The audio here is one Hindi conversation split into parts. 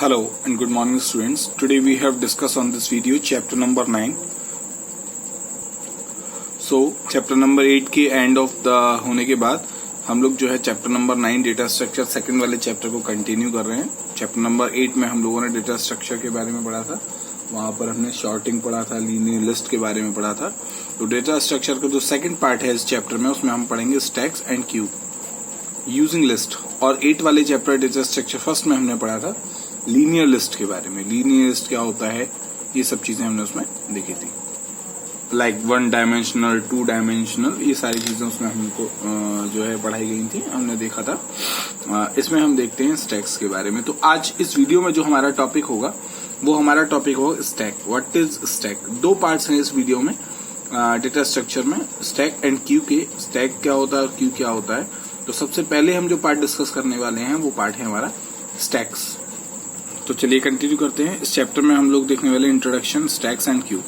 Hello and good morning students. Today we have discussed on this video chapter number 9. So chapter number 8 के एंड ऑफ द होने के बाद हम लोग जो है chapter number 9 data structure second वाले चैप्टर को कंटिन्यू कर रहे हैं. चैप्टर नंबर 8 में हम लोगों ने डेटा स्ट्रक्चर के बारे में पढ़ा था. वहां पर हमने शॉर्टिंग पढ़ा था, लीनियर लिस्ट के बारे में पढ़ा था. तो डेटा स्ट्रक्चर का जो सेकंड पार्ट है इस चैप्टर में उसमें हम पढ़ेंगे stacks and Q using list. और 8 वाले चैप्टर डेटा स्ट्रक्चर फर्स्ट में हमने पढ़ा था लीनियर लिस्ट के बारे में. लीनियर लिस्ट क्या होता है ये सब चीजें हमने उसमें देखी थी. लाइक 1 डायमेंशनल, 2 डायमेंशनल, ये सारी चीजें उसमें हमको जो है पढ़ाई गई थी, हमने देखा था. इसमें हम देखते हैं स्टैक्स के बारे में. तो आज इस वीडियो में जो हमारा टॉपिक होगा वो हमारा टॉपिक होगा stack. What is stack? 2 parts हैं इस वीडियो में डेटा स्ट्रक्चर में, स्टैक एंड क्यू के. स्टैक क्या होता है और क्यू क्या होता है. तो सबसे पहले हम जो पार्ट डिस्कस करने वाले हैं वो पार्ट है हमारा स्टैक्स. तो चलिए कंटिन्यू करते हैं. इस चैप्टर में हम लोग देखने वाले इंट्रोडक्शन, स्टैक्स एंड क्यू.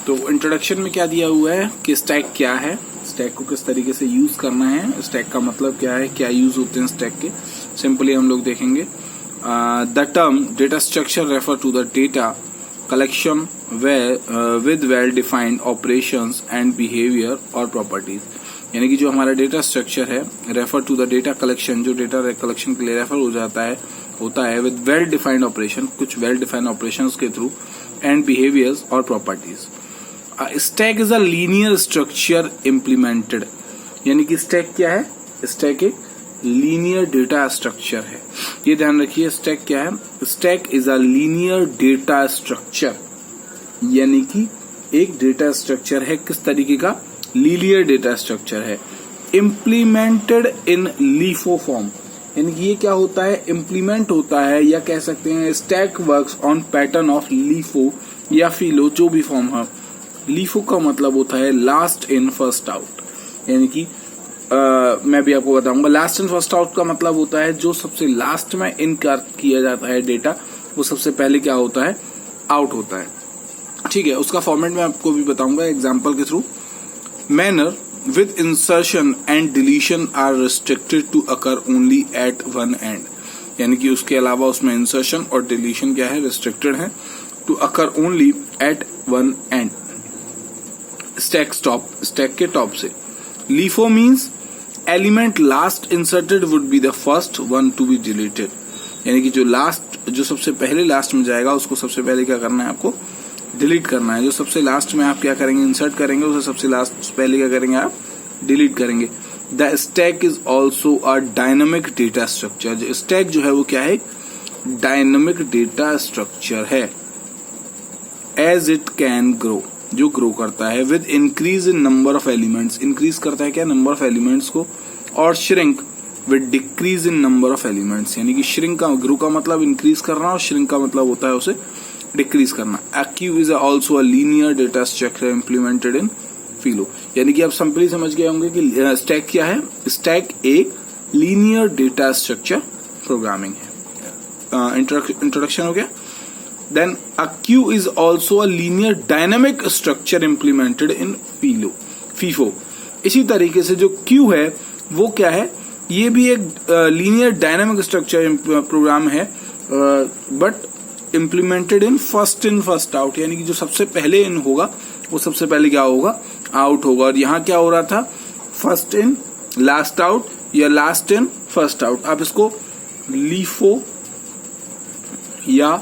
तो इंट्रोडक्शन में क्या दिया हुआ है कि स्टैक क्या है, स्टैक को किस तरीके से यूज करना है, स्टैक का मतलब क्या है, क्या यूज होते हैं स्टैक के, सिंपली हम लोग देखेंगे. The term data structure refer to the data collection with well defined operations and behaviour और प्रॉपर्टीज. यानी कि जो हमारा डेटा स्ट्रक्चर है refer to the data collection, जो डेटा कलेक्शन के लिए रेफर हो जाता है होता है विद वेल डिफाइंड ऑपरेशन, कुछ वेल डिफाइंड ऑपरेशंस के थ्रू, एंड बिहेवियर्स और properties. Stack is a linear structure implemented. यानी कि स्टैक क्या है? स्टैक एक लीनियर डेटा स्ट्रक्चर है. ये ध्यान रखिए, स्टैक क्या है? Stack is a linear data structure. यानी कि एक डेटा स्ट्रक्चर है, किस तरीके का? लीनियर डेटा स्ट्रक्चर है, इम्प्लीमेंटेड इन लीफो फॉर्म. यानी कि ये क्या होता है? इम्प्लीमेंट होता है, या कह सकते हैं stack works on pattern of LIFO या फिलो, जो भी फॉर्म है. लीफो का मतलब होता है लास्ट इन फर्स्ट आउट. यानी कि मैं भी आपको बताऊंगा, लास्ट इन फर्स्ट आउट का मतलब होता है जो सबसे लास्ट में इन किया जाता है डेटा, वो सबसे पहले क्या होता है? आउट होता है. ठीक है, उसका फॉर्मेट मैं आपको भी बताऊंगा एग्जाम्पल के through. Manner with insertion and deletion are restricted to occur only at one end. यानी कि उसके अलावा उसमें इंसर्शन और डिलीशन क्या है? रिस्ट्रिक्टेड है. To occur only at one end. Stack top, stack के टॉप से. LIFO means element last inserted would be the first one to be deleted. यानी कि जो लास्ट, जो सबसे पहले लास्ट में जाएगा उसको सबसे पहले क्या करना है? आपको डिलीट करना है. जो सबसे लास्ट में आप क्या करेंगे? इंसर्ट करेंगे, उसे सबसे लास्ट पहले क्या करेंगे? आप डिलीट करेंगे. The stack is also a dynamic data structure. Stack जो है वो क्या है? डायनामिक डेटा स्ट्रक्चर है. एज इट कैन ग्रो, जो ग्रो करता है with increase in number of elements. Increase करता है क्या? नंबर ऑफ एलिमेंट्स को. और shrink with decrease in number of elements. यानी कि श्रिंक का, ग्रो का मतलब इंक्रीज करना और श्रिंक का मतलब होता है उसे डिक्रीज करना. Queue is also a linear data structure implemented in FILO. यानी कि आप सिंपली समझ गए होंगे कि स्टैक क्या है. स्टैक एक लीनियर डेटा स्ट्रक्चर प्रोग्रामिंग है. इंट्रोडक्शन हो गया. Then a queue is also a linear dynamic structure implemented in FIFO. इसी तरीके से जो क्यू है वो क्या है? ये भी एक लीनियर डायनामिक स्ट्रक्चर प्रोग्राम है, but implemented in first out. यानी कि जो सबसे पहले इन होगा वो सबसे पहले क्या होगा? आउट होगा. और यहाँ क्या हो रहा था? फर्स्ट इन लास्ट आउट या लास्ट इन फर्स्ट आउट. आप इसको लीफो या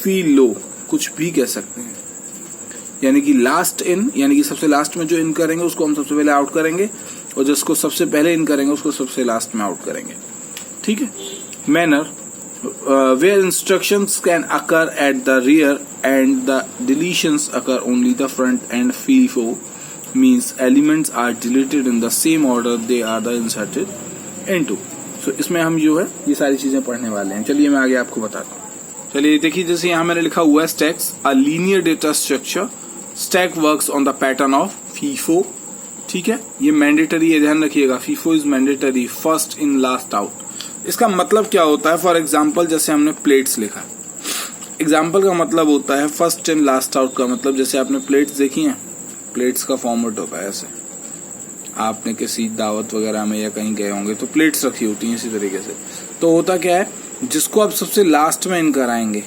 फिलो कुछ भी कह सकते हैं. यानी कि लास्ट इन, यानी कि सबसे लास्ट में जो इन करेंगे उसको हम सबसे पहले आउट करेंगे, और जिसको सबसे पहले इन करेंगे उसको सबसे लास्ट में आउट करेंगे. ठीक है. Manner where instructions can occur at the rear and the deletions occur only the front end. FIFO means elements are deleted in the same order they are the inserted into. So इसमें हम जो है ये सारी चीजें पढ़ने वाले हैं. चलिए मैं आगे आपको बताता हूँ. चलिए देखिए, जैसे यहाँ मैंने लिखा हुआ है stacks a linear data structure. Stack works on the pattern of FIFO. ठीक है, ये मैंडेटरी है, ध्यान रखिएगा. FIFO is mandatory, first in last out. इसका मतलब क्या होता है? फॉर एग्जाम्पल जैसे हमने प्लेट्स लिखा, एग्जाम्पल का मतलब होता है फर्स्ट इन लास्ट आउट का मतलब, जैसे आपने प्लेट्स देखी हैं, प्लेट्स का फॉर्मेट होता है ऐसे. आपने किसी दावत वगैरह में या कहीं गए होंगे तो प्लेट्स रखी होती हैं इसी तरीके से. तो होता क्या है? जिसको आप सबसे लास्ट में इन कराएंगे,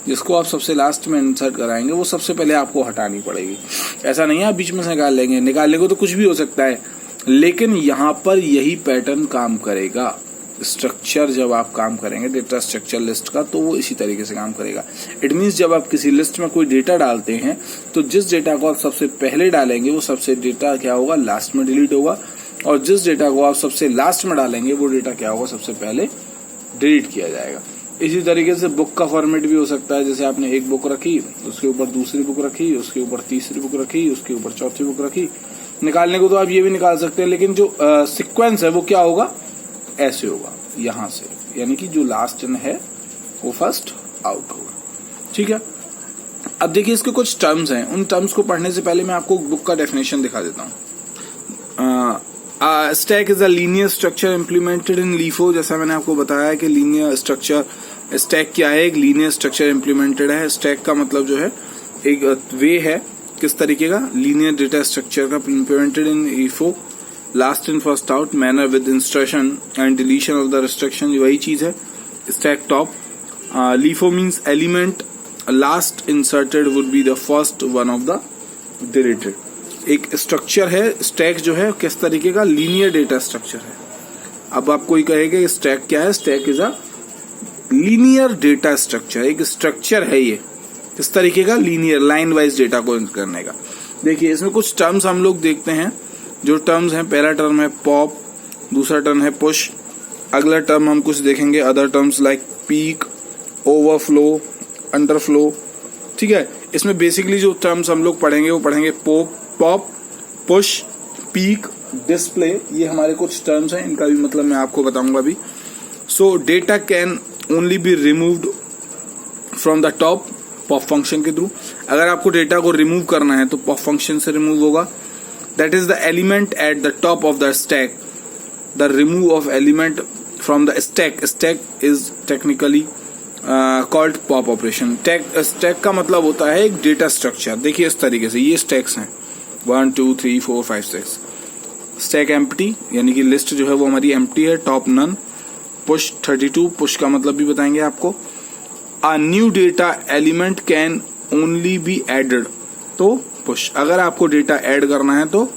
जिसको आप सबसे लास्ट में इंसर्ट कराएंगे वो सबसे पहले आपको हटानी पड़ेगी। ऐसा नहीं है आप बीच में से निकाल लेंगे, निकालने को तो कुछ भी हो सकता है, लेकिन यहाँ पर यही पैटर्न काम करेगा। स्ट्रक्चर जब आप काम करेंगे डेटा स्ट्रक्चर लिस्ट का, तो वो इसी तरीके से काम करेगा। इट मीन्स जब आप किसी लिस्ट में कोई डेटा डालते हैं तो जिस डेटा को आप सबसे पहले डालेंगे वो सबसे डेटा क्या होगा, लास्ट में डिलीट होगा, और जिस डेटा को आप सबसे लास्ट में डालेंगे वो डेटा क्या होगा, सबसे पहले डिलीट किया जाएगा। इसी तरीके से बुक का फॉर्मेट भी हो सकता है। जैसे आपने एक बुक रखी, उसके ऊपर दूसरी बुक रखी, उसके ऊपर तीसरी बुक रखी, उसके ऊपर चौथी बुक रखी। निकालने को तो आप ये भी निकाल सकते हैं, लेकिन जो सीक्वेंस है वो क्या होगा, ऐसे होगा यहां से, यानी कि जो लास्ट इन है वो फर्स्ट आउट होगा। ठीक है, अब देखिए इसके कुछ टर्म्स हैं। उन टर्म्स को पढ़ने से पहले मैं आपको बुक का डेफिनेशन दिखा देता हूँ। Stack is a linear structure implemented in LIFO. जैसा मैंने आपको बताया कि लीनियर स्ट्रक्चर, स्टैक क्या है, एक लीनियर स्ट्रक्चर इम्प्लीमेंटेड है। स्टैक का मतलब जो है एक वे है किस तरीके का, लीनियर डेटा स्ट्रक्चर का, implemented in LIFO, last in first out manner with insertion and deletion of the restriction, वही चीज है stack top. LIFO means element last inserted would be the first one of the deleted. एक स्ट्रक्चर है स्टैक जो है किस तरीके का, लीनियर डेटा स्ट्रक्चर है। अब आप कोई कहेगा स्टैक क्या है, stack is a linear data structure, एक स्ट्रक्चर है ये किस तरीके का, लीनियर लाइन वाइज डेटा को करने का। देखिए इसमें कुछ टर्म्स हम लोग देखते हैं। जो टर्म्स हैं, पहला टर्म है पॉप, दूसरा टर्म है पुश, अगला टर्म हम कुछ देखेंगे other terms like peak, overflow, underflow. ठीक है, इसमें बेसिकली जो टर्म्स हम लोग पढ़ेंगे वो पढ़ेंगे पॉप, पुश, पीक, डिस्प्ले। ये हमारे कुछ टर्म्स हैं, इनका भी मतलब मैं आपको बताऊंगा अभी। सो data can only be removed from the top, pop function के थ्रू। अगर आपको डेटा को रिमूव करना है तो पॉप फंक्शन से रिमूव होगा। That is the element at the top of the stack, the remove of element from the stack. Stack is technically called pop operation. Stack का मतलब होता है एक डेटा स्ट्रक्चर। देखिए इस तरीके से ये स्टैक्स हैं 1 2 3 4 5 6। स्टैक एम्प्टी यानी कि लिस्ट जो है वो हमारी एम्प्टी है, टॉप नन। पुश 32, पुश का मतलब भी बताएंगे आपको। A new data element can only be added, तो पुश। अगर आपको डेटा ऐड करना है तो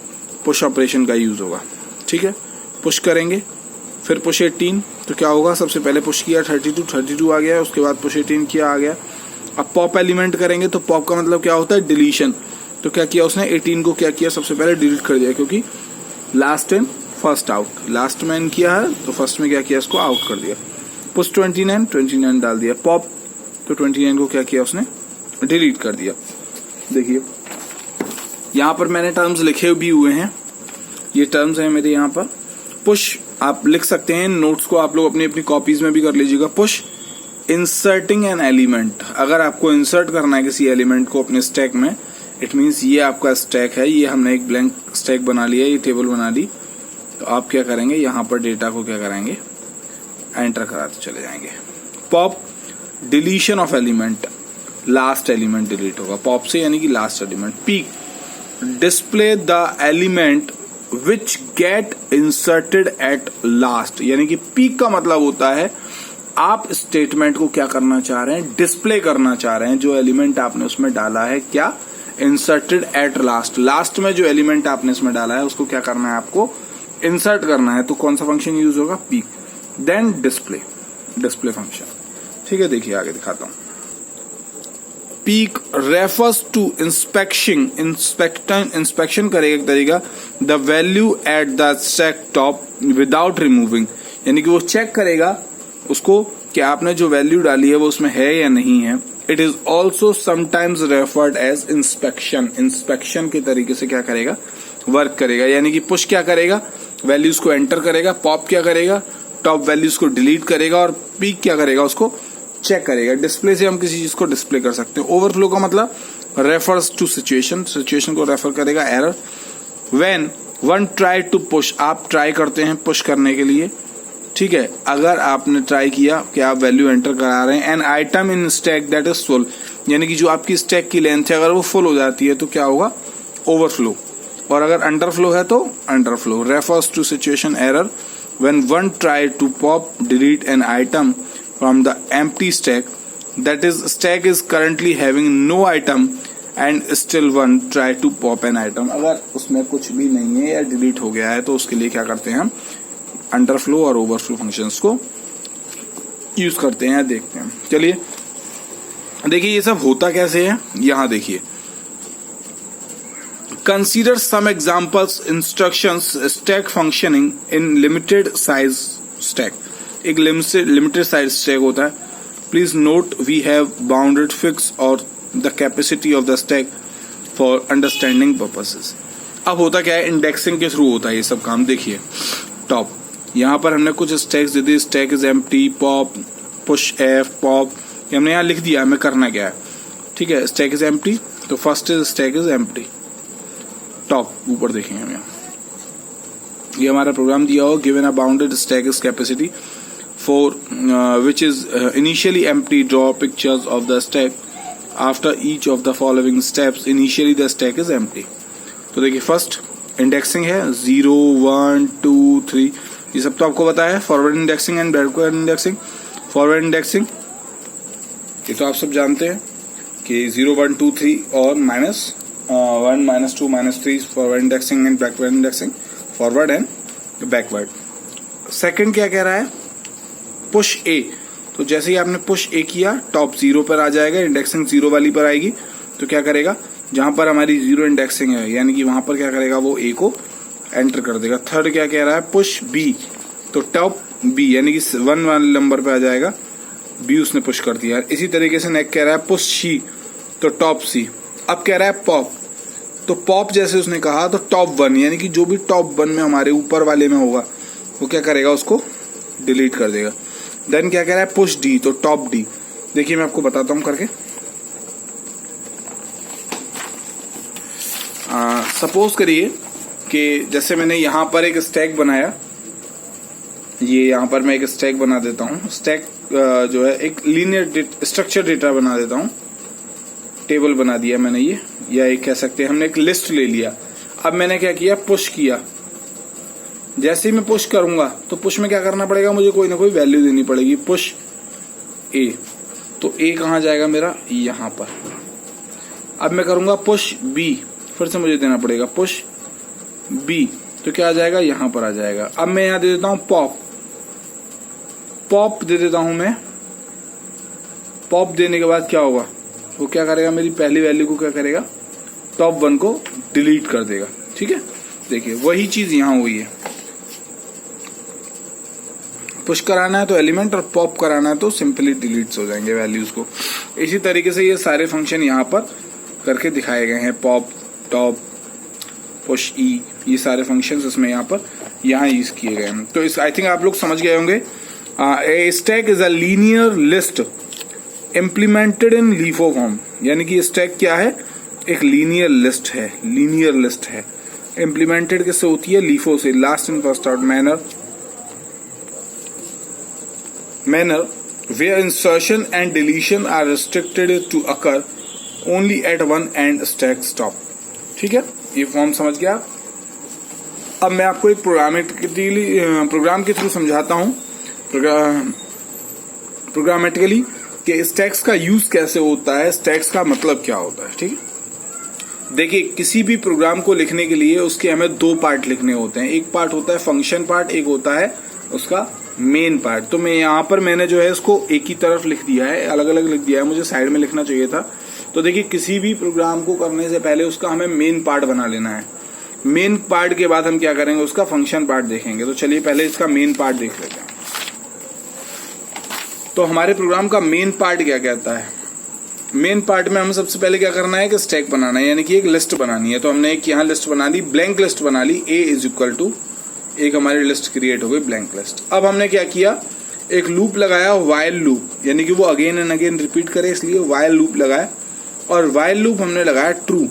पुश ऑपरेशन का यूज होगा। ठीक है, पुश करेंगे, फिर पुश 18, तो क्या होगा, सबसे पहले पुश किया 32 आ गया, उसके बाद पुश 18 किया आ गया। अब पॉप एलिमेंट करेंगे तो पॉप का मतलब क्या होता है, डिलीशन। तो क्या किया उसने, 18 को क्या किया, सबसे पहले डिलीट कर दिया, क्योंकि last in first out, last में इन किया है तो फर्स्ट में क्या किया, इसको आउट कर दिया। पुश 29 डाल दिया पॉप, तो 29 को क्या किया उसने, डिलीट कर दिया। देखिए यहां पर मैंने टर्म्स लिखे भी हुए हैं, ये टर्म्स हैं मेरे यहाँ पर। पुश आप लिख सकते हैं, नोट्स को आप लोग अपनी अपनी कॉपीज में भी कर लीजिएगा। पुश इंसर्टिंग एन एलिमेंट, अगर आपको इंसर्ट करना है किसी एलिमेंट को अपने स्टैक में, इट मीन्स ये आपका स्टैक है, ये हमने एक ब्लैंक स्टैक बना लिया, ये टेबल बना ली, तो आप क्या करेंगे, यहाँ पर डेटा को क्या करेंगे, एंटर कराते चले जाएंगे। Pop deletion of element, last element delete होगा पॉप से, यानी कि last element. Peek display the element which get inserted at last, यानी कि पीक का मतलब होता है आप स्टेटमेंट को क्या करना चाह रहे हैं, डिस्प्ले करना चाह रहे हैं। जो एलिमेंट आपने उसमें डाला है क्या, इंसर्टेड एट लास्ट, लास्ट में जो एलिमेंट आपने इसमें डाला है उसको क्या करना है, आपको इंसर्ट करना है, तो कौन सा फंक्शन यूज होगा, पीक। Then display function. ठीक है, देखिए आगे दिखाता हूं। पीक रेफर्स टू इंस्पेक्शन करेगा एक तरीका, the value at the stack top without removing, यानी कि वो चेक करेगा उसको कि आपने जो वैल्यू डाली है वो उसमें है या नहीं है। It is also sometimes referred as inspection के तरीके से क्या करेगा, वर्क करेगा। यानी कि पुश क्या करेगा, वैल्यूज को एंटर करेगा, पॉप क्या करेगा, टॉप वैल्यूज को डिलीट करेगा, और पीक क्या करेगा, उसको चेक करेगा। डिस्प्ले से हम किसी चीज को डिस्प्ले कर सकते हैं। ओवरफ्लो का मतलब रेफर्स टू सिचुएशन को रेफर करेगा। Error when one try to push, आप ट्राई करते हैं पुश करने के लिए। ठीक है, अगर आपने ट्राई किया कि आप वैल्यू एंटर करा रहे हैं, an item in stack that is full, यानी कि जो आपकी स्टैक की लेंथ है अगर वो फुल हो जाती है तो क्या होगा, ओवरफ्लो। और अगर अंडरफ्लो है तो underflow. Refers to situation error when one try to pop delete an item from the empty stack, that is stack is currently having no item and still one try to pop an item, अगर उसमें कुछ भी नहीं है या डिलीट हो गया है तो उसके लिए क्या करते हैं हम अंडरफ्लो और ओवरफ्लो फंक्शंस को यूज करते हैं, देखते हैं। चलिए देखिए ये सब होता कैसे है, यहां देखिए। Consider some examples instructions stack functioning in limited size stack। एक limited size stack होता है। Please note we have bounded fix or the capacity of the stack for understanding purposes। अब होता क्या है, इंडेक्सिंग के थ्रू होता है ये सब काम। देखिए टॉप, यहाँ पर हमने कुछ stacks they the, stack is empty, pop, push F, pop, ये हमने यहाँ लिख दिया हमें करना क्या है, ठीक है। स्टैक इज एम्प्टी, तो first is stack is empty. Top ऊपर देखेंगे हम यहाँ, ये हमारा प्रोग्राम दिया हो, given a bounded stack is capacity for which is initially empty, draw pictures of the stack after each of the following steps, initially the stack is empty. तो देखिए फर्स्ट इंडेक्सिंग है 0 1 2 3, ये सब तो आपको पता है। Forward indexing and backward indexing. Forward indexing ये तो आप सब जानते हैं कि 0 1 2 3 और -1 -2 -3 forward indexing and backward indexing, forward and backward. Second क्या कह रहा है, पुश ए। तो जैसे ही आपने पुश ए किया टॉप 0 पर आ जाएगा, इंडेक्सिंग 0 वाली पर आएगी, तो क्या करेगा, जहां पर हमारी 0 इंडेक्सिंग है यानी कि वहां पर क्या करेगा, वो ए को एंटर कर देगा। थर्ड क्या कह रहा है, पुश बी, तो टॉप बी यानी कि 1 वाले नंबर पे आ जाएगा, बी उसने पुश कर दिया। इसी तरीके से नेक्स्ट कह रहा है पुश सी, तो टॉप सी। अब कह रहा है पॉप, तो पॉप जैसे उसने कहा तो टॉप 1 यानी कि जो भी टॉप 1 में हमारे ऊपर वाले में होगा वो क्या करेगा, उसको डिलीट कर देगा। देन क्या कह रहा है, पुश डी, तो टॉप डी। देखिए मैं आपको बताता हूं करके। सपोज करिए कि जैसे मैंने यहां पर एक स्टैक बनाया, ये यहां पर मैं एक स्टैक बना देता हूं। स्टैक जो है एक लीनियर स्ट्रक्चर डेटा बना देता हूं, टेबल बना दिया मैंने ये, या एक कह सकते हैं हमने एक लिस्ट ले लिया। अब मैंने क्या किया, पुश किया। जैसे ही मैं पुश करूंगा तो पुश में क्या करना पड़ेगा, मुझे कोई ना कोई वैल्यू देनी पड़ेगी। पुश ए, तो ए कहां जाएगा मेरा, यहां पर। अब मैं करूंगा पुश बी, फिर से मुझे देना पड़ेगा पुश बी, तो क्या आ जाएगा, यहां पर आ जाएगा। अब मैं यहां दे देता हूं पॉप, पॉप दे देता हूं मैं। पॉप देने के बाद क्या होगा, वो क्या करेगा, मेरी पहली वैल्यू को क्या करेगा, टॉप 1 को डिलीट कर देगा। ठीक है, देखिए वही चीज यहां हुई है। पुश कराना है तो एलिमेंट और पॉप कराना है तो सिंपली डिलीट हो जाएंगे वैल्यूज को। इसी तरीके से ये सारे फंक्शन यहाँ पर करके दिखाए गए हैं, पॉप, टॉप, पुश ई, ये सारे फंक्शंस इसमें यहाँ यूज किए गए हैं। तो इस आई थिंक आप लोग समझ गए होंगे। ए stack is a linear list implemented in LIFO form, यानी कि स्टैक क्या है, एक लीनियर लिस्ट है। लीनियर लिस्ट है, इम्प्लीमेंटेड किससे होती है, लीफो से। Last in first out manner where insertion and deletion are restricted to occur only at one end stack stop। ठीक है, ये फॉर्म समझ गया। अब मैं आपको एक प्रोग्राम के थ्रू समझाता हूं प्रोग्रामेटिकली कि स्टैक्स का यूज कैसे होता है, स्टैक्स का मतलब क्या होता है। ठीक है, देखिए किसी भी प्रोग्राम को लिखने के लिए उसके हमें 2 पार्ट लिखने होते हैं। एक पार्ट होता है फंक्शन पार्ट, एक होता है उसका मेन पार्ट। तो मैं यहाँ पर मैंने जो है इसको एक ही तरफ लिख दिया है, अलग अलग लिख दिया है, मुझे साइड में लिखना चाहिए था। तो देखिए किसी भी प्रोग्राम को करने से पहले उसका हमें मेन पार्ट बना लेना है। मेन पार्ट के बाद हम क्या करेंगे, उसका फंक्शन पार्ट देखेंगे। तो चलिए पहले इसका मेन पार्ट देख लेते हैं। तो हमारे प्रोग्राम का मेन पार्ट क्या कहता है, मेन पार्ट में हमें सबसे पहले क्या करना है कि स्टैक बनाना है, यानी कि एक लिस्ट बनानी है। तो हमने एक यहाँ लिस्ट बना ली, ब्लैंक लिस्ट बना ली, ए इज इक्वल टू, एक हमारी लिस्ट क्रिएट हो गई ब्लैंक लिस्ट। अब हमने क्या किया, एक लूप लगाया, वाइल लूप, यानी कि वो अगेन एंड अगेन रिपीट करे, इसलिए वाइल लूप लगाया। और वाइल लूप हमने लगाया ट्रू,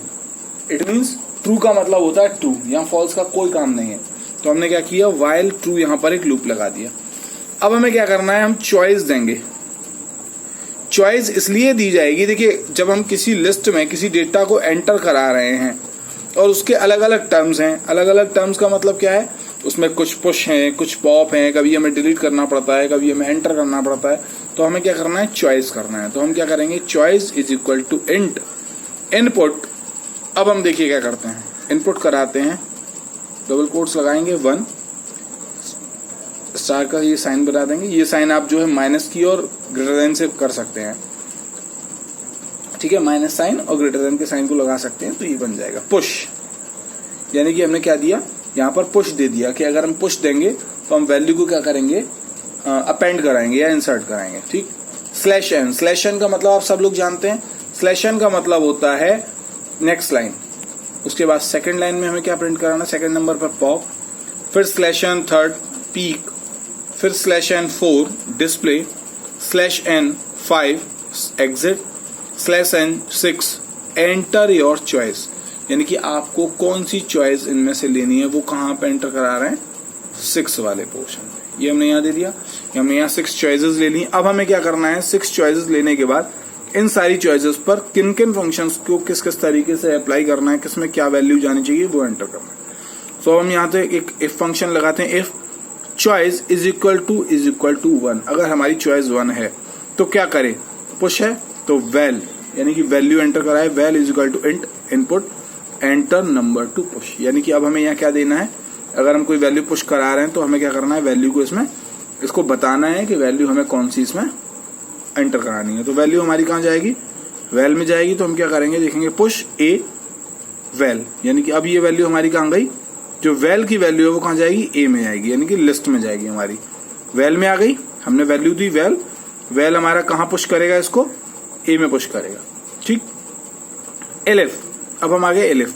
इट मीन्स ट्रू का मतलब होता है ट्रू, यहाँ फॉल्स का कोई काम नहीं है। तो हमने क्या किया, वाइल ट्रू यहाँ पर एक लूप लगा दिया। अब हमें क्या करना है, हम चॉइस देंगे। चॉइस इसलिए दी जाएगी, देखिए जब हम किसी लिस्ट में किसी डेटा को एंटर करा रहे हैं और उसके अलग अलग टर्म्स हैं, अलग अलग टर्म्स का मतलब क्या है उसमें कुछ पुश हैं, कुछ पॉप हैं, कभी हमें डिलीट करना पड़ता है, कभी हमें एंटर करना पड़ता है, तो हमें क्या करना है, चॉइस करना है। तो हम क्या करेंगे, choice is equal to int input. अब हम देखिए क्या करते हैं, इनपुट कराते हैं, डबल कोट्स लगाएंगे 1 स्टार का ये साइन बना देंगे। ये साइन आप जो है माइनस की और ग्रेटर देन से कर सकते हैं, ठीक है, माइनस साइन और ग्रेटर देन के साइन को लगा सकते हैं, तो ये बन जाएगा पुश। यानी कि हमने क्या दिया, यहाँ पर पुश दे दिया कि अगर हम पुश देंगे तो हम वैल्यू को क्या करेंगे, अपेंड कराएंगे या इंसर्ट कराएंगे, ठीक। स्लैश एन, स्लैश एन का मतलब आप सब लोग जानते हैं, स्लैश एन का मतलब होता है नेक्स्ट लाइन। उसके बाद सेकंड लाइन में हमें क्या प्रिंट कराना, सेकंड नंबर पर पॉप, फिर स्लैश एन थर्ड पीक, फिर slash n 4 display, slash n 5 exit, slash n 6 enter your choice. यानी कि आपको कौन सी चॉइस इनमें से लेनी है वो कहाँ पे एंटर करा रहे हैं, 6 वाले पोर्शन में। ये हमने यहाँ दे दिया, हमने यहाँ 6 चॉइसेस ले ली। अब हमें क्या करना है, 6 चॉइसेस लेने के बाद इन सारी चॉइसेस पर किन किन फंक्शंस को किस किस तरीके से अप्लाई करना है, किसमें क्या वैल्यू जानी चाहिए वो एंटर करना है। सो हम यहाँ पे एक इफ फंक्शन लगाते हैं, if choice is equal to 1। अगर हमारी चॉइस 1 है तो क्या करें, पुश है तो वैल यानी कि वैल्यू एंटर कराए, val is equal to int input enter number to push. यानी कि अब हमें यहाँ क्या देना है, अगर हम कोई वैल्यू पुश करा रहे हैं तो हमें क्या करना है, वैल्यू को इसमें इसको बताना है कि वैल्यू हमें कौन सी इसमें एंटर करानी है। तो वैल्यू हमारी कहाँ जाएगी, वैल में जाएगी। तो हम क्या करेंगे, देखेंगे पुश ए वैल, यानी कि अब ये वैल्यू हमारी कहाँ गई, जो वैल की वैल्यू है वो कहाँ जाएगी, ए में जाएगी, यानी कि लिस्ट में जाएगी हमारी। वैल में आ गई, हमने वैल्यू दी वैल, वैल हमारा कहाँ पुश करेगा, इसको ए में पुश करेगा, ठीक। एलिफ, अब हम आ गए एलिफ।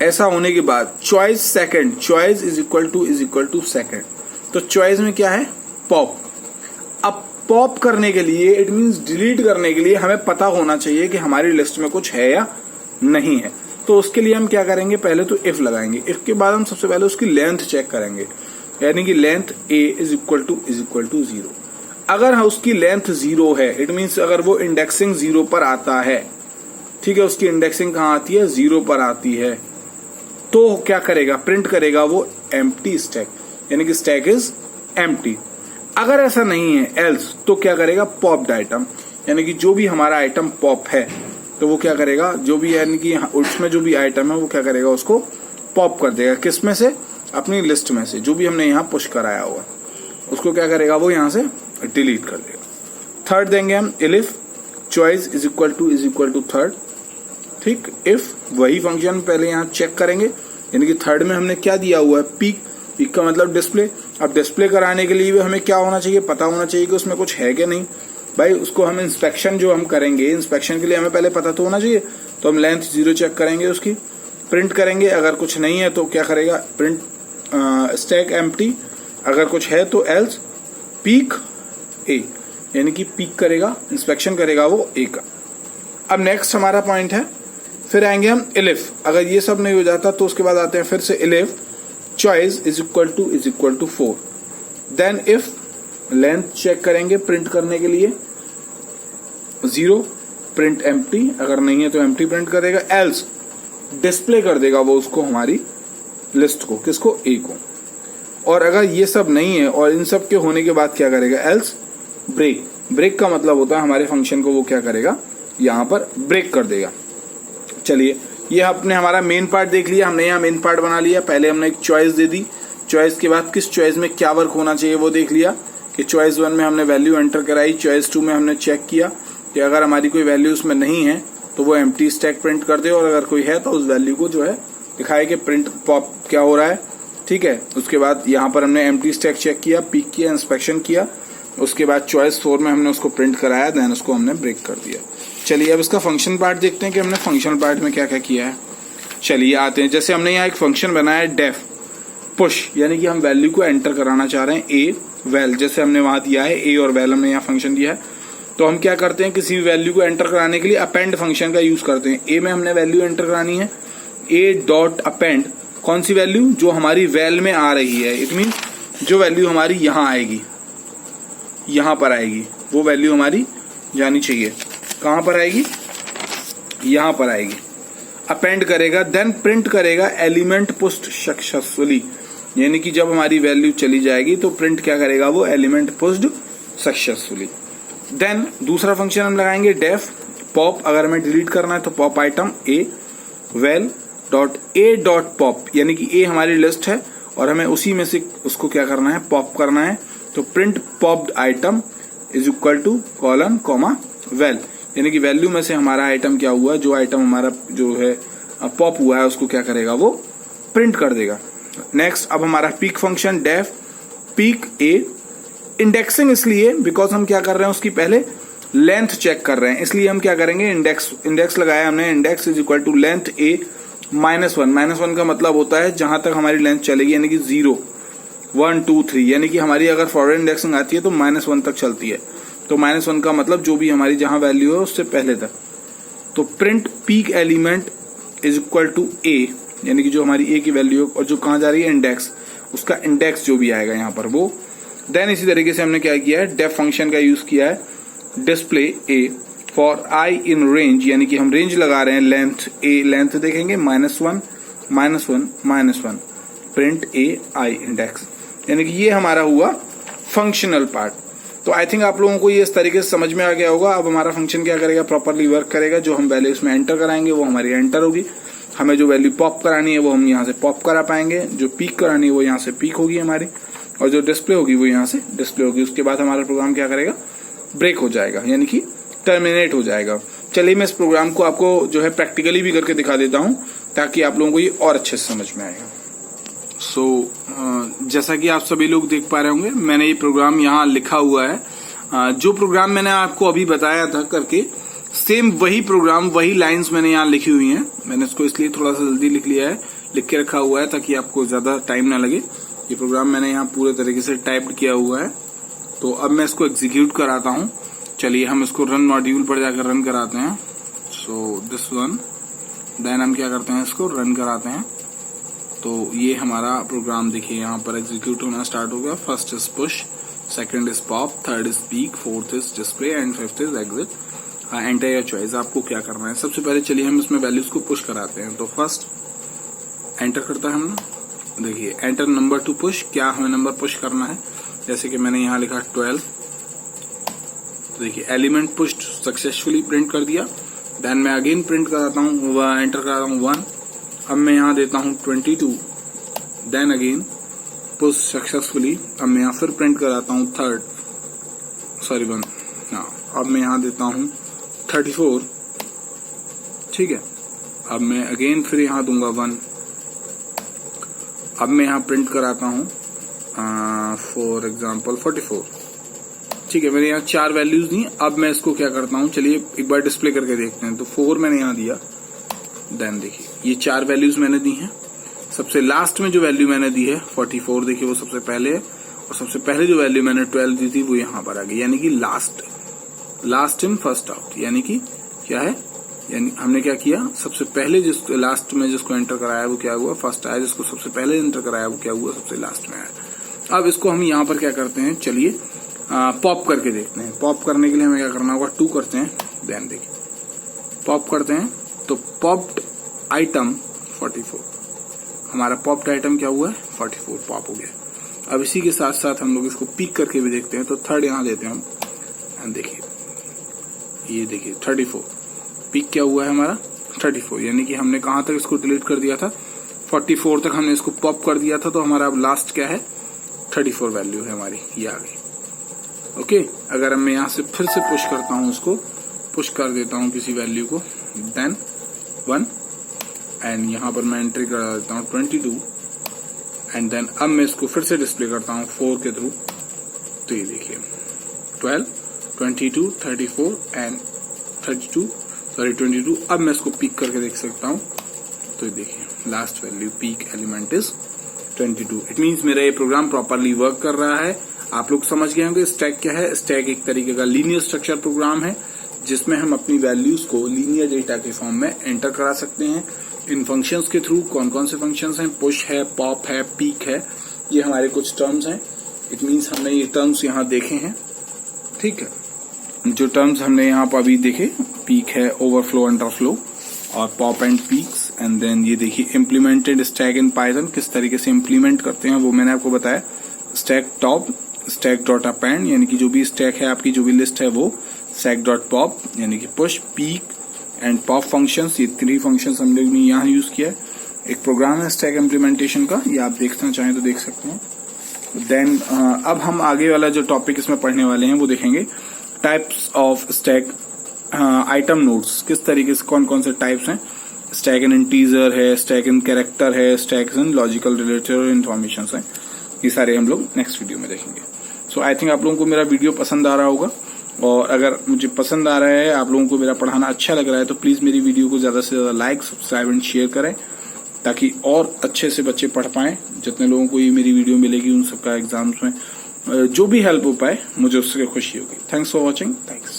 ऐसा होने के बाद choice second, choice is equal to second. तो चॉइस में क्या है, पॉप। अब पॉप करने के लिए, इट मींस डिलीट करने के लिए हमें पता होना चाहिए कि हमारी लिस्ट में कुछ है या नहीं है। तो उसके लिए हम क्या करेंगे, पहले तो इफ लगाएंगे, इफ के बाद हम सबसे पहले उसकी लेंथ चेक करेंगे, यानी कि length a is equal to 0। अगर उसकी लेंथ 0 है, इट मींस अगर वो इंडेक्सिंग 0 पर आता है, ठीक है, उसकी इंडेक्सिंग कहाँ आती है, 0 पर आती है, तो क्या करेगा, प्रिंट करेगा वो एम्प्टी स्टैक, यानी कि स्टैक इज एम्प्टी। अगर ऐसा नहीं है एल्स, तो क्या करेगा, पॉप्ड आइटम, यानी कि जो भी हमारा आइटम पॉप है तो वो क्या करेगा, जो भी यानी कि उसमें जो भी आइटम है वो क्या करेगा, उसको पॉप कर देगा। किस में से, अपनी लिस्ट में से, जो भी हमने यहाँ पुश कराया हुआ उसको क्या करेगा, वो यहाँ से डिलीट कर देगा। थर्ड देंगे हम if choice is equal to third, ठीक। इफ वही फंक्शन पहले यहाँ चेक करेंगे, यानी कि थर्ड में हमने क्या दिया हुआ है, पीक, पीक का मतलब डिस्प्ले। अब डिस्प्ले कराने के लिए भी हमें क्या होना चाहिए, पता होना चाहिए कि उसमें कुछ है कि नहीं। भाई उसको हम इंस्पेक्शन जो हम करेंगे, इंस्पेक्शन के लिए हमें पहले पता तो होना चाहिए। तो हम लेंथ 0 चेक करेंगे, उसकी प्रिंट करेंगे, अगर कुछ नहीं है तो क्या करेगा, प्रिंट स्टैक एम्प्टी, अगर कुछ है तो एल्स पीक ए, यानी कि पीक करेगा, इंस्पेक्शन करेगा वो ए का। अब नेक्स्ट हमारा पॉइंट है, फिर आएंगे हम इलिफ। अगर ये सब नहीं हो जाता तो उसके बाद आते हैं फिर से elif choice is equal to 4। Then if length check करेंगे प्रिंट करने के लिए, 0 प्रिंट एम्प्टी, अगर नहीं है तो एम्प्टी प्रिंट करेगा। एल्स डिस्प्ले कर देगा वो उसको, हमारी लिस्ट को, किसको, ए को। और अगर ये सब नहीं है और इन सब के होने के बाद क्या करेगा, एल्स ब्रेक। ब्रेक का मतलब होता है हमारे फंक्शन को वो क्या करेगा, यहाँ पर ब्रेक कर देगा। चलिए, ये आपने हमारा मेन पार्ट देख लिया, हमने यहाँ मेन पार्ट बना लिया। पहले हमने एक चॉइस दे दी, चॉइस के बाद किस चॉइस में क्या वर्क होना चाहिए वो देख लिया कि चॉइस 1 में हमने वैल्यू एंटर कराई, चॉइस 2 में हमने चेक किया कि अगर हमारी कोई वैल्यू उसमें नहीं है तो वो एम्प्टी स्टैक प्रिंट कर दे, और अगर कोई है तो उस वैल्यू को जो है दिखाए कि प्रिंट पॉप क्या हो रहा है, ठीक है। उसके बाद यहाँ पर हमने एम्प्टी स्टैक चेक किया, पिक किया, इंस्पेक्शन किया, उसके बाद चॉइस 4 में हमने उसको प्रिंट कराया, देन उसको हमने ब्रेक कर दिया। चलिए अब इसका फंक्शन पार्ट देखते हैं कि हमने फंक्शन पार्ट में क्या क्या किया है। चलिए आते हैं, जैसे हमने यहाँ एक फंक्शन बनाया है डेफ पुश, यानी कि हम वैल्यू को एंटर कराना चाह रहे हैं ए वैल, जैसे हमने वहां दिया है ए और वैल हमने यहाँ फंक्शन दिया है। तो हम क्या करते हैं, किसी भी वैल्यू को एंटर कराने के लिए अपेंड फंक्शन का यूज करते हैं। ए में हमने वैल्यू एंटर करानी है, ए डॉट अपेंड, कौन सी वैल्यू, जो हमारी वैल में आ रही है, इट मीन जो वैल्यू हमारी यहाँ आएगी, यहाँ पर आएगी, वो वैल्यू हमारी जानी चाहिए। कहाँ पर आएगी, यहाँ पर आएगी। अपेंड करेगा, देन प्रिंट करेगा एलिमेंट पुश्ड सक्सेसफुली, यानी कि जब हमारी वैल्यू चली जाएगी तो प्रिंट क्या करेगा, वो एलिमेंट पुश्ड सक्सेसफुली। देन दूसरा फंक्शन हम लगाएंगे डेफ पॉप। अगर हमें डिलीट करना है तो pop item A well dot A dot pop, यानी कि ए हमारी लिस्ट है और हमें उसी में से उसको क्या करना है, पॉप करना है। तो print popped item is equal to colon comma well, यानी कि वैल्यू में से हमारा आइटम क्या हुआ, जो आइटम हमारा जो है पॉप हुआ है उसको क्या करेगा, वो प्रिंट कर देगा। नेक्स्ट अब हमारा पीक फंक्शन डेफ पीक ए। इंडेक्सिंग इसलिए बिकॉज हम क्या कर रहे हैं, उसकी पहले लेंथ चेक कर रहे हैं, इसलिए हम क्या करेंगे, इंडेक्स लगाया हमने, index is equal to length A -1। -1 का मतलब होता है जहां तक हमारी लेंथ चलेगी, यानी कि 0 1 2 3, यानी कि हमारी अगर फॉरवर्ड इंडेक्सिंग आती है तो -1 तक चलती है। तो -1 का मतलब जो भी हमारी जहां वैल्यू है उससे पहले तक। तो print peek element is equal to A, यानी कि जो हमारी ए की वैल्यू और जो कहां जा रही है इंडेक्स, उसका इंडेक्स जो भी आएगा यहाँ पर वो। देन इसी तरीके से हमने क्या किया है, डेफ फंक्शन का यूज किया है, display A for I in range, यानी कि हम रेंज लगा रहे हैं, लेंथ ए, लेंथ देखेंगे -1 -1 -1 प्रिंट ए आई इंडेक्स, यानी कि ये हमारा हुआ फंक्शनल पार्ट। तो आई थिंक आप लोगों को ये इस तरीके से समझ में आ गया होगा। अब हमारा फंक्शन क्या करेगा, प्रॉपरली वर्क करेगा। जो हम वैल्यू इसमें एंटर कराएंगे वो हमारी एंटर होगी, हमें जो वैल्यू पॉप करानी है वो हम यहाँ से पॉप करा पाएंगे, जो पीक करानी है वो यहाँ से पीक होगी हमारी, और जो डिस्प्ले होगी वो यहाँ से डिस्प्ले होगी। उसके बाद हमारा प्रोग्राम क्या करेगा, ब्रेक हो जाएगा, यानी कि टर्मिनेट हो जाएगा। चलिए मैं इस प्रोग्राम को आपको जो है प्रैक्टिकली भी करके दिखा देता हूँ ताकि आप लोगों को ये और अच्छे से समझ में आएगा। जैसा कि आप सभी लोग देख पा रहे होंगे, मैंने ये प्रोग्राम यहाँ लिखा हुआ है। जो प्रोग्राम मैंने आपको अभी बताया था करके, सेम वही प्रोग्राम, वही लाइंस मैंने यहाँ लिखी हुई हैं। मैंने इसको इसलिए थोड़ा सा जल्दी लिख लिया है, लिख के रखा हुआ है ताकि आपको ज्यादा टाइम ना लगे। ये प्रोग्राम मैंने यहाँ पूरे तरीके से टाइप किया हुआ है। तो अब मैं इसको एग्जीक्यूट कराता हूँ। चलिए हम इसको रन मॉड्यूल पर जाकर रन कराते हैं। सो दिस वन, देन हम क्या करते हैं, इसको रन कराते हैं। तो ये हमारा प्रोग्राम देखिए यहाँ पर एग्जीक्यूट होना स्टार्ट हो गया। First is push, second is pop, third is peak, fourth is display and fifth is exit. Enter या चॉइस, आपको क्या करना है। सबसे पहले चलिए हम इसमें वैल्यूज को पुश कराते हैं। तो फर्स्ट एंटर करता है हमने, देखिए एंटर नंबर टू पुश, क्या हमें नंबर पुश करना है। जैसे कि मैंने यहाँ लिखा 12, तो देखिए एलिमेंट पुश्ड सक्सेसफुली प्रिंट कर दिया। देन मैं अगेन प्रिंट कराता हूँ, एंटर कराता हूँ 1। अब मैं यहाँ देता हूँ 22, देन अगेन पुश सक्सेसफुली। अब मैं यहाँ फिर प्रिंट कराता हूँ 1। अब मैं यहाँ देता हूँ 34, ठीक है। अब मैं अगेन फिर यहाँ दूंगा 1। अब मैं यहाँ प्रिंट कराता हूँ फॉर एग्जाम्पल 44, ठीक है। मैंने यहाँ 4 वैल्यूज दी। अब मैं इसको क्या करता हूँ, चलिए एक बार डिस्प्ले करके देखते हैं। तो 4 मैंने यहाँ दिया, देन देखिए ये 4 वैल्यूज मैंने दी हैं। सबसे लास्ट में जो वैल्यू मैंने दी है 44, देखिए वो सबसे पहले है, और सबसे पहले जो वैल्यू मैंने 12 दी थी वो यहाँ पर आ गई, यानी कि लास्ट इन फर्स्ट आउट। यानी कि क्या है, यानी हमने क्या किया, सबसे पहले जिसको लास्ट में जिसको एंटर कराया वो क्या हुआ, फर्स्ट आया। जिसको सबसे पहले एंटर कराया वो क्या हुआ, सबसे लास्ट में आया। अब इसको हम यहाँ पर क्या करते हैं, चलिए पॉप करके देखते हैं। पॉप करने के लिए हमें क्या करना होगा, 2 करते हैं, देन देखिए पॉप करते हैं। तो पॉप्ड आइटम 44, हमारा पॉप्ड आइटम क्या हुआ है, 44 पॉप हो गया। अब इसी के साथ साथ हम लोग इसको पीक करके भी देखते हैं। तो 3rd यहाँ देते हैं हम, देखिए ये देखिए 34 पीक क्या हुआ है हमारा 34, यानी कि हमने कहां तक इसको डिलीट कर दिया था, 44 तक हमने इसको पॉप कर दिया था। तो हमारा अब लास्ट क्या है, 34 वैल्यू है हमारी, ये आ गई। ओके, अगर मैं यहां से फिर से पुश करता हूं, इसको पुश कर देता हूं किसी वैल्यू को, देन 1, एंड यहां पर मैं एंट्री करा देता हूं 22, एंड देन अब मैं इसको फिर से डिस्प्ले करता हूं 4 के थ्रू। तो ये देखिए 12, 22, 34 एंड 22। अब मैं इसको पीक करके देख सकता हूं। तो ये देखिए last value peak element is 22। It means मेरा ये प्रोग्राम प्रॉपरली वर्क कर रहा है। आप लोग समझ गए होंगे स्टैक क्या है। स्टैक एक तरीके का लीनियर स्ट्रक्चर प्रोग्राम है जिसमें हम अपनी वैल्यूज को लीनियर डेटा के फॉर्म में एंटर करा सकते हैं। इन फंक्शंस के थ्रू कौन कौन से फंक्शंस हैं, पुश है, पॉप है, पीक है, ये हमारे कुछ टर्म्स हैं। इट मीन्स हमने ये टर्म्स यहाँ देखे हैं, ठीक है। जो टर्म्स हमने यहाँ पर अभी देखे, पीक है, ओवरफ्लो, अंडरफ्लो और pop and peeks, and then ये देखिए इम्प्लीमेंटेड स्टैक इन पाइथन, किस तरीके से इम्प्लीमेंट करते हैं वो मैंने आपको बताया। Stack top, stack dot append यानी कि जो भी स्टैक है आपकी जो भी लिस्ट है वो, स्टैक डॉट पॉप यानी कि push, peak and pop functions, ये 3 फंक्शंस हम लोग ने यहाँ यूज किया है। एक प्रोग्राम है स्टैक इम्प्लीमेंटेशन का, ये आप देखना चाहें तो देख सकते हैं। देन अब हम आगे वाला जो टॉपिक इसमें पढ़ने वाले हैं वो देखेंगे types of stack item nodes, किस तरीके से कौन कौन से टाइप्स हैं। स्टैक इन इंटीजर है, स्टैक इन कैरेक्टर है, स्टैक इन लॉजिकल रिलेटेड इंफॉर्मेशन है, ये सारे हम लोग नेक्स्ट वीडियो में देखेंगे। सो आई थिंक आप लोगों को मेरा वीडियो पसंद आ रहा होगा, और अगर मुझे पसंद आ रहा है, आप लोगों को मेरा पढ़ाना अच्छा लग रहा है, तो प्लीज मेरी वीडियो को ज्यादा से ज्यादा लाइक, सब्सक्राइब एंड शेयर करें, ताकि और अच्छे से बच्चे पढ़ पाएं। जितने लोगों को ये मेरी वीडियो मिलेगी उन सबका एग्जाम्स में जो भी हेल्प हो पाए मुझे उससे खुशी होगी। Thanks for watching, thanks.